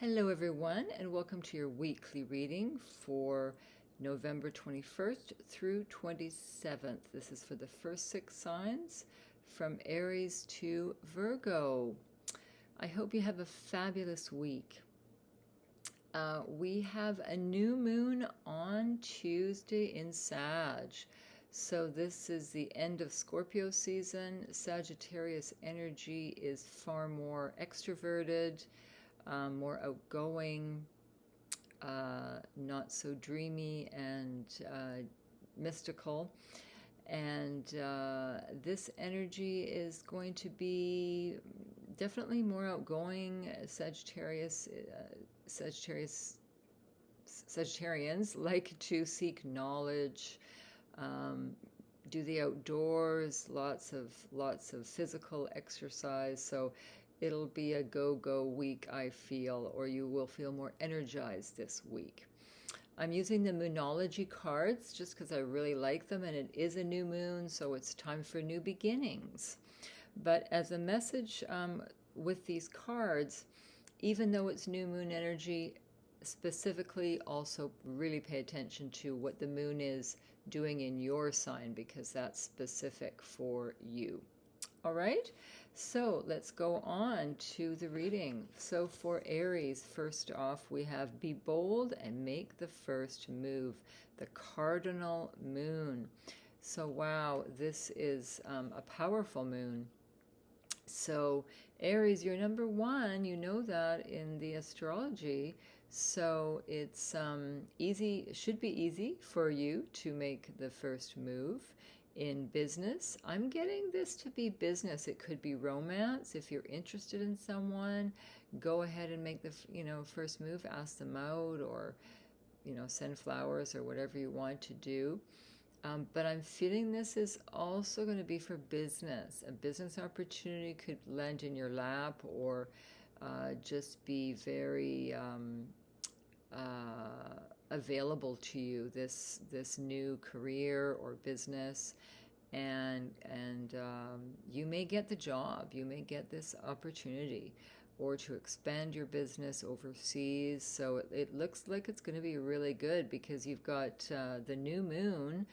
Hello everyone, and welcome to your weekly reading for November 21st through 27th. This is for the first 6 signs from Aries to Virgo. I hope you have a fabulous week. We have a new moon on Tuesday in Sag. So this is the end of Scorpio season. Sagittarius energy is far more extroverted, more outgoing, not so dreamy and mystical. And this energy is going to be definitely more outgoing. Sagittarians like to seek knowledge, do the outdoors, lots of physical exercise. So it'll be a go-go week, I feel, or you will feel more energized this week. I'm using the Moonology cards just because I really like them, and it is a new moon, so it's time for new beginnings. But as a message with these cards, even though it's new moon energy, specifically also really pay attention to what the moon is doing in your sign, because that's specific for you. All right, so let's go on to the reading. So for Aries, first off, we have be bold and make the first move, the cardinal moon. So wow, this is a powerful moon. So Aries, you're number 1, you know that in the astrology. So it's easy, it should be easy for you to make the first move. In business, I'm getting this to be business. It could be romance. If you're interested in someone, go ahead and make the first move. Ask them out, or send flowers or whatever you want to do. But I'm feeling this is also going to be for business. A business opportunity could land in your lap, or just be very available to you, this new career or business, and you may get the job, you may get this opportunity, or to expand your business overseas. So it looks like it's going to be really good, because you've got the new moon.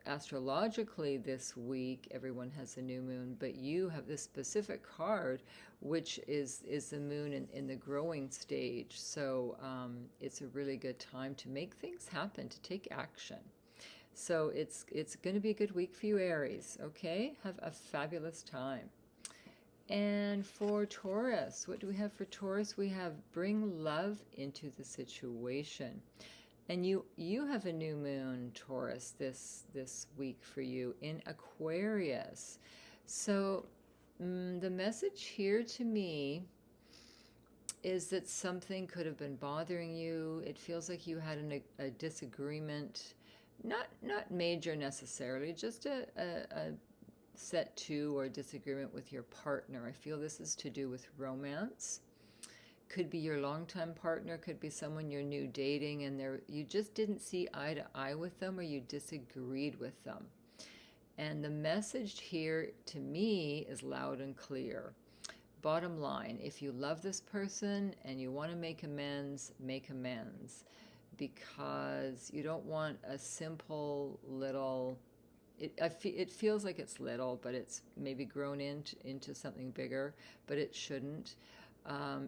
Astrologically this week everyone has a new moon, but you have this specific card, which is the moon in the growing stage. So it's a really good time to make things happen, to take action. So it's going to be a good week for you, Aries. Okay, have a fabulous time. And for Taurus, what do we have for Taurus? We have bring love into the situation. And you have a new moon, Taurus, this week for you in Aquarius. So the message here to me is that something could have been bothering you. It feels like you had a disagreement, not major necessarily, just a set to or disagreement with your partner. I feel this is to do with romance. Could be your longtime partner, could be someone you're new dating, and you just didn't see eye to eye with them, or you disagreed with them. And the message here to me is loud and clear. Bottom line, if you love this person and you want to make amends, because you don't want a simple little, it feels like it's little, but it's maybe grown into something bigger, but it shouldn't.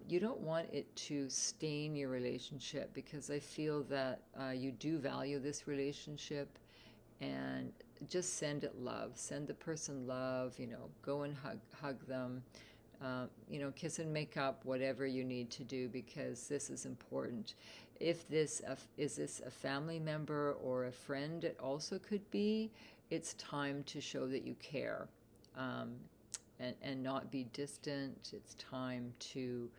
You don't want it to stain your relationship, because I feel that you do value this relationship, and just send it love. Send the person love, go and hug them, kiss and make up, whatever you need to do, because this is important. If is this a family member or a friend, it also could be. It's time to show that you care. And not be distant. It's time to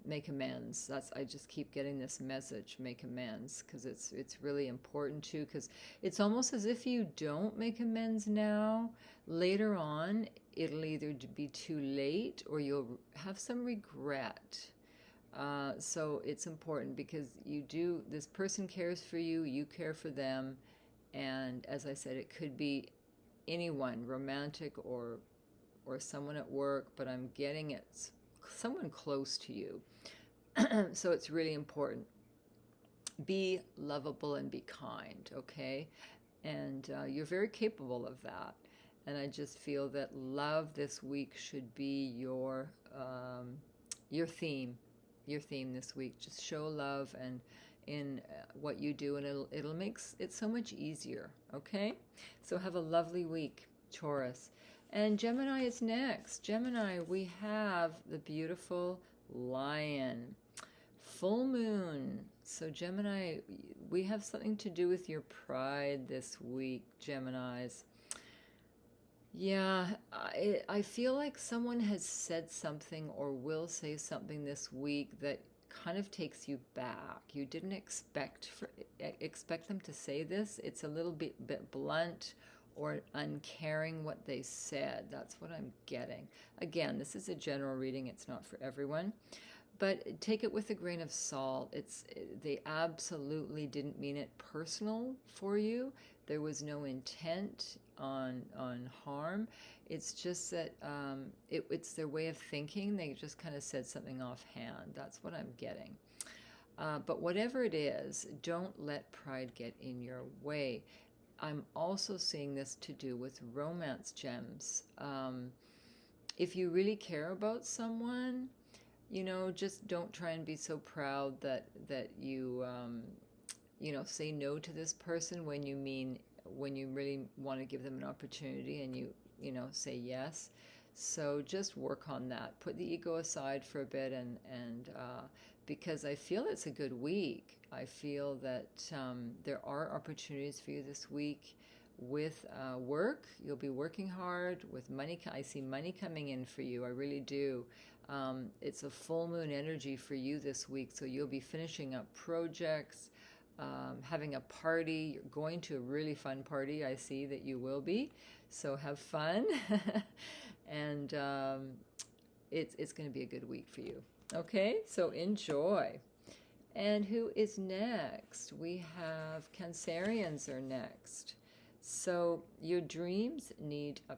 make amends. I just keep getting this message, make amends, because it's really important too, because it's almost as if you don't make amends now, later on it'll either be too late, or you'll have some regret. So it's important, because this person cares for you, you care for them, and as I said, it could be anyone, romantic or someone at work, but I'm getting it's someone close to you. So it's really important. Be lovable and be kind, okay? And you're very capable of that. And I just feel that love this week should be your theme, your theme this week. Just show love and in what you do, and it'll make it so much easier. Okay, so have a lovely week, Taurus. And Gemini is next. Gemini, we have the beautiful Lion. Full moon. So Gemini, we have something to do with your pride this week, Geminis. Yeah, I feel like someone has said something or will say something this week that kind of takes you back. You didn't expect them to say this. It's a little bit blunt or uncaring what they said. That's what I'm getting. Again, this is a general reading. It's not for everyone. But take it with a grain of salt. They absolutely didn't mean it personal for you. There was no intent on harm. It's just that it's their way of thinking. They just kind of said something offhand. That's what I'm getting. But whatever it is, don't let pride get in your way. I'm also seeing this to do with romance gems. If you really care about someone, just don't try and be so proud that you say no to this person when you really want to give them an opportunity, and you say yes. So just work on that. Put the ego aside for a bit, and because I feel it's a good week. I feel that there are opportunities for you this week with work. You'll be working hard with money. I see money coming in for you. I really do. It's a full moon energy for you this week, so you'll be finishing up projects, having a party. You're going to a really fun party. I see that you will be, so have fun. And it's going to be a good week for you. Okay, so enjoy. And who is next? We have Cancerians are next. So your dreams need a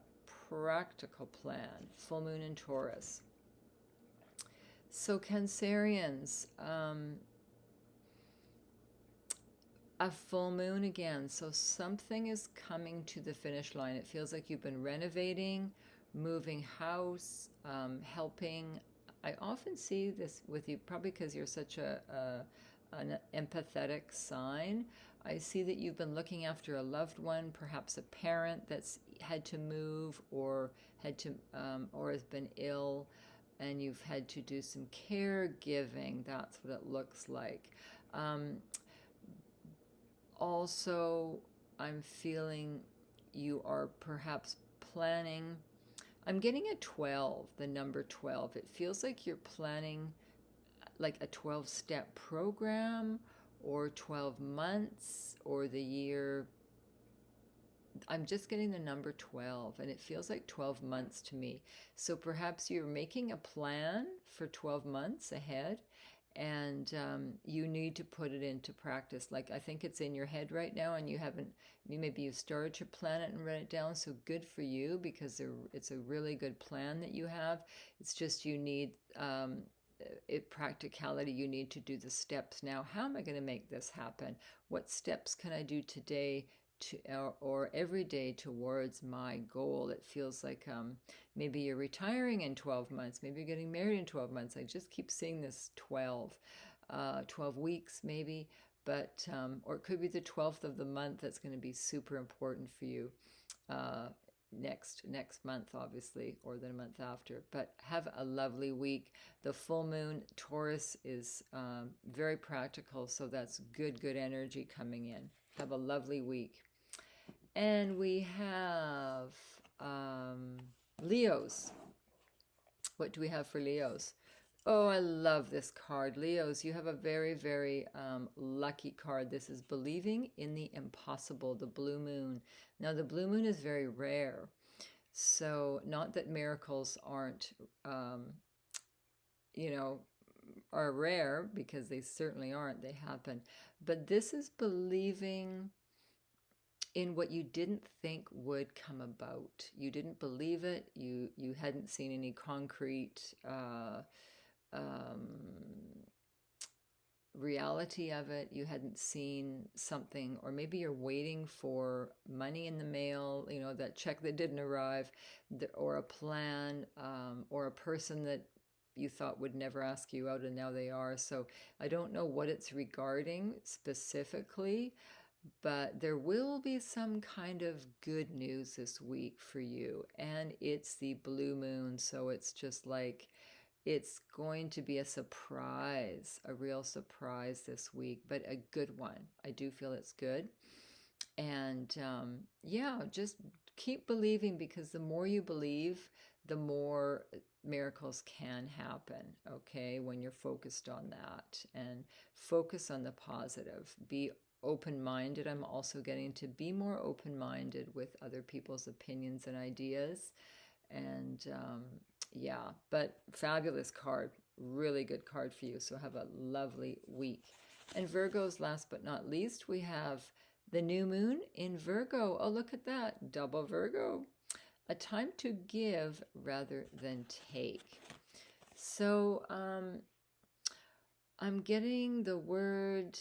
practical plan. Full moon in Taurus. So Cancerians, a full moon again. So something is coming to the finish line. It feels like you've been renovating, moving house, helping. I often see this with you, probably because you're such an empathetic sign. I see that you've been looking after a loved one, perhaps a parent that's had to move or has been ill, and you've had to do some caregiving. That's what it looks like. Also, I'm feeling you are perhaps planning. I'm getting a 12, the number 12. It feels like you're planning like a 12-step program or 12 months or the year. I'm just getting the number 12, and it feels like 12 months to me. So perhaps you're making a plan for 12 months ahead, and you need to put it into practice. Like, I think it's in your head right now, and maybe you've started to plan it and write it down. So good for you, because it's a really good plan that you have. It's just you need practicality. You need to do the steps now. How am I going to make this happen? What steps can I do today or every day towards my goal? It feels like maybe you're retiring in 12 months, maybe you're getting married in 12 months. I just keep seeing this 12 weeks maybe, but or it could be the 12th of the month. That's going to be super important for you next month, obviously, or the month after. But have a lovely week. The full moon Taurus is very practical, so that's good energy coming in. Have a lovely week. And we have Leos. What do we have for Leos? Oh, I love this card. Leos, you have a very, very lucky card. This is believing in the impossible, the blue moon. Now, the blue moon is very rare. So not that miracles aren't, are rare, because they certainly aren't. They happen. But this is believing in what you didn't think would come about. You didn't believe it. You hadn't seen any concrete um, reality of it. You hadn't seen something, or maybe you're waiting for money in the mail, you know, that check that didn't arrive, or a plan, or a person that you thought would never ask you out and now they are. So I don't know what it's regarding specifically, but there will be some kind of good news this week for you. And it's the blue moon, so it's just like it's going to be a surprise, a real surprise this week, but a good one. I do feel it's good. And yeah, just keep believing, because the more you believe, the more miracles can happen, okay, when you're focused on that. And focus on the positive. Be open-minded. I'm also getting to be more open-minded with other people's opinions and ideas. And yeah, but fabulous card. Really good card for you. So have a lovely week. And Virgos, last but not least, we have the new moon in Virgo. Oh, look at that. Double Virgo. A time to give rather than take. So I'm getting the word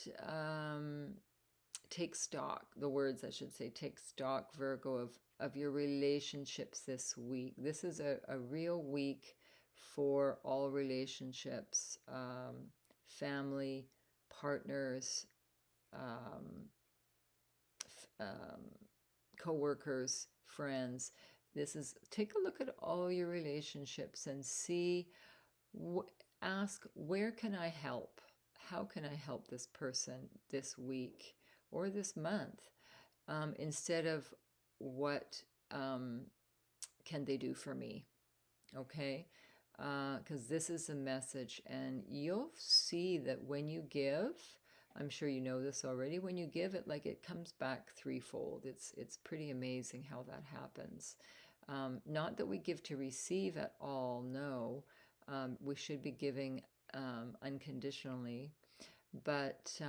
take stock. The words, I should say, take stock, Virgo, of your relationships this week. This is a real week for all relationships, family, partners, co-workers, friends. This is, take a look at all your relationships and see, ask, where can I help? How can I help this person this week or this month? Instead of what can they do for me? Okay? Because this is a message, and you'll see that when you give, I'm sure you know this already, when you give it, like, it comes back threefold. It's pretty amazing how that happens. Not that we give to receive at all, no. We should be giving unconditionally, but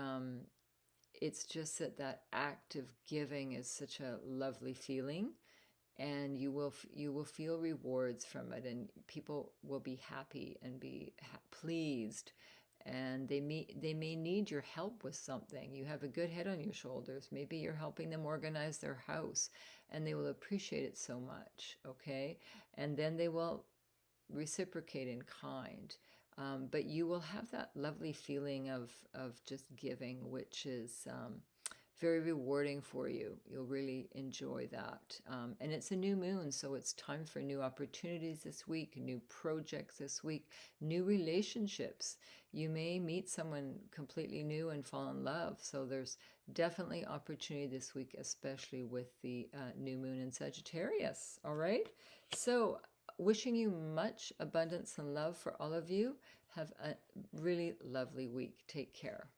it's just that act of giving is such a lovely feeling, and you will feel rewards from it, and people will be happy and be pleased, and they may need your help with something. You have a good head on your shoulders. Maybe you're helping them organize their house, and they will appreciate it so much, okay? And then they will reciprocate in kind. But you will have that lovely feeling of just giving, which is very rewarding for you. You'll really enjoy that. And it's a new moon, so it's time for new opportunities this week, new projects this week, new relationships. You may meet someone completely new and fall in love. So there's definitely opportunity this week, especially with the new moon in Sagittarius. All right? So wishing you much abundance and love for all of you. Have a really lovely week. Take care.